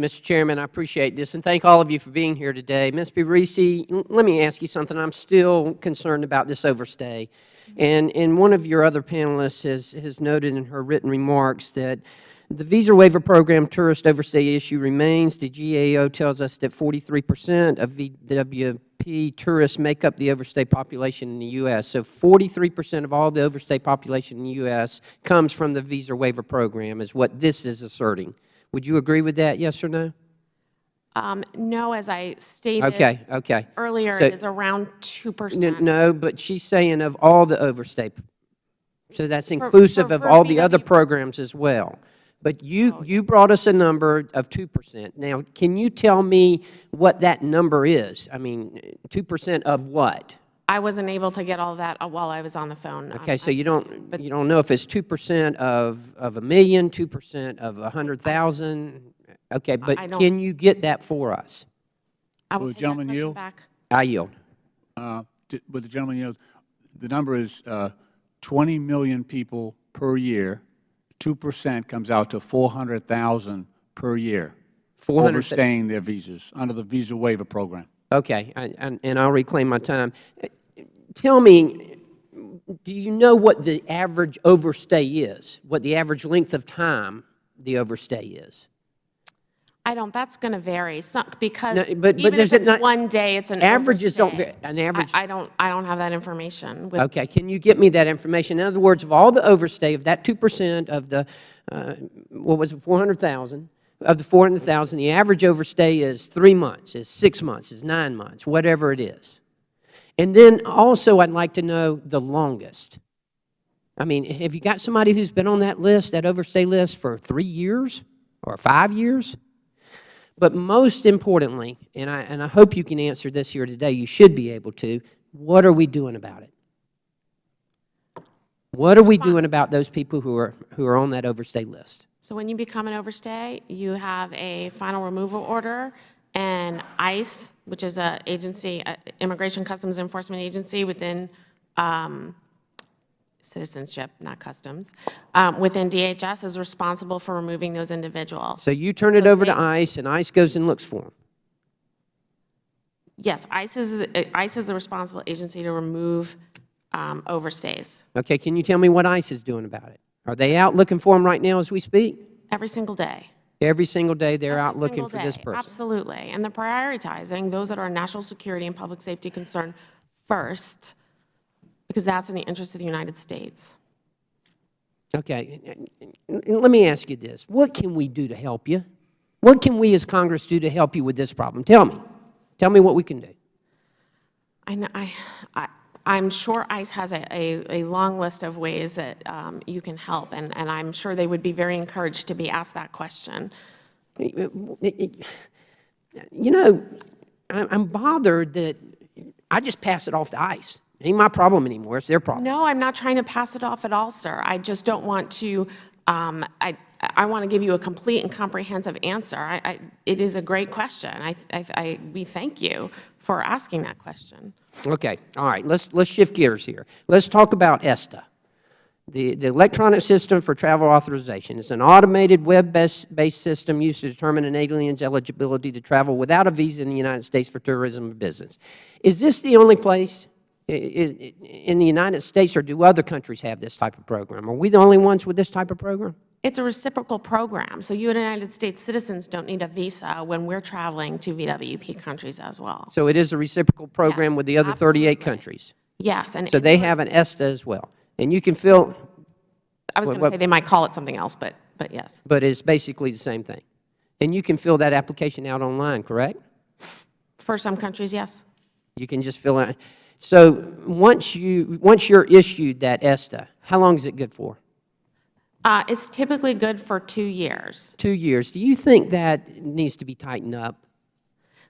Mr. Chairman, I appreciate this, and thank all of you for being here today. Ms. Reese, let me ask you something. I'm still concerned about this overstay. And one of your other panelists has noted in her written remarks that the visa waiver program tourist overstay issue remains. The GAO tells us that 43% of VWP tourists make up the overstay population in the U.S. So 43% of all the overstay population in the U.S. comes from the visa waiver program, is what this is asserting. Would you agree with that, yes or no? No, as I stated earlier, So, it is around 2%. No, but she's saying of all the overstay. So that's inclusive of all the other programs as well. But you brought us a number of 2%. Now, can you tell me what that number is? I mean, 2% of what? I wasn't able to get all that while I was on the phone. Okay, so you don't know if it's 2% of a million, 2% of 100,000. Okay, but can you get that for us? Will the gentleman yield? I yield. Would the gentleman yield? The number is 20 million people per year. 2% comes out to 400,000 per year overstaying their visas under the visa waiver program. Okay, and I'll reclaim my time. Tell me, do you know what the average overstay is, what the average length of time the overstay is? I don't. That's going to vary because but even if it's one day, it's an averages overstay. Don't vary. An average. I don't have that information. Okay, can you get me that information? In other words, of all the overstay, of that 2% of the what was it, 400,000 of the 400,000, the average overstay is 3 months, is 6 months, is 9 months, whatever it is. And then also, I'd like to know the longest. I mean, have you got somebody who's been on that list, that overstay list, for 3 years or 5 years? But most importantly, and I hope you can answer this here today, you should be able to, what are we doing about it? What are we doing about those people who are on that overstay list? So when you become an overstay, you have a final removal order, and ICE, which is an agency, Immigration Customs Enforcement Agency within citizenship, not customs, within DHS is responsible for removing those individuals. So you turn it over to ICE, and ICE goes and looks for them? Yes, ICE is the responsible agency to remove overstays. Okay, can you tell me what ICE is doing about it? Are they out looking for them right now as we speak? Every single day. Every single day they're out looking for this person? Absolutely. And they're prioritizing those that are national security and public safety concern first, because that's in the interest of the United States. Okay, let me ask you this. What can we do to help you? What can we as Congress do to help you with this problem? Tell me. Tell me what we can do. I'm sure ICE has a long list of ways that you can help, and I'm sure they would be very encouraged to be asked that question. You know, I'm bothered that I just pass it off to ICE. It ain't my problem anymore. It's their problem. No, I'm not trying to pass it off at all, sir. I just don't want to, I want to give you a complete and comprehensive answer. It is a great question. We thank you for asking that question. Okay, all right, let's shift gears here. Let's talk about ESTA, the Electronic System for Travel Authorization. It's an automated web-based system used to determine an alien's eligibility to travel without a visa in the United States for tourism or business. Is this the only place in the United States, or do other countries have this type of program? Are we the only ones with this type of program? It's a reciprocal program, so you United States citizens don't need a visa when we're traveling to VWP countries as well. So it is a reciprocal program with the other 38 countries? Yes. So they have an ESTA as well. And you can fill... I was going to say they might call it something else, but yes. But it's basically the same thing. And you can fill that application out online, correct? For some countries, yes. You can just fill it. So once you're issued that ESTA, how long is it good for? It's typically good for 2 years. 2 years. Do you think that needs to be tightened up?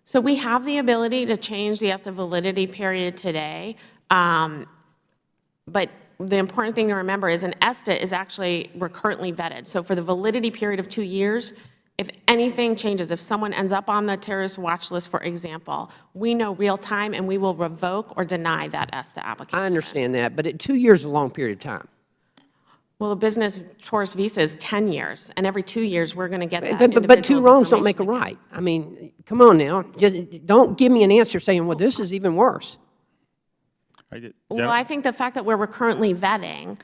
So we have the ability to change the ESTA validity period today, but the important thing to remember is an ESTA is actually recurrently vetted. So for the validity period of 2 years, if anything changes, if someone ends up on the terrorist watch list, for example, we know real time and we will revoke or deny that ESTA application. I understand that, but 2 years is a long period of time. Well, a business tourist visa is 10 years, and every 2 years, we're going to get that But two individual's wrongs don't make a information again. right. I mean, come on now. Just don't give me an answer saying, well, this is even worse. Well, I think the fact that we're currently vetting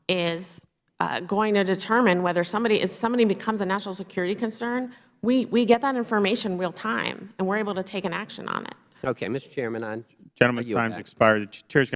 is going to determine whether somebody becomes a national security concern. We get that information real time, and we're able to take an action on it. Okay, Mr. Chairman, Gentleman's yield time's back. expired. The chair's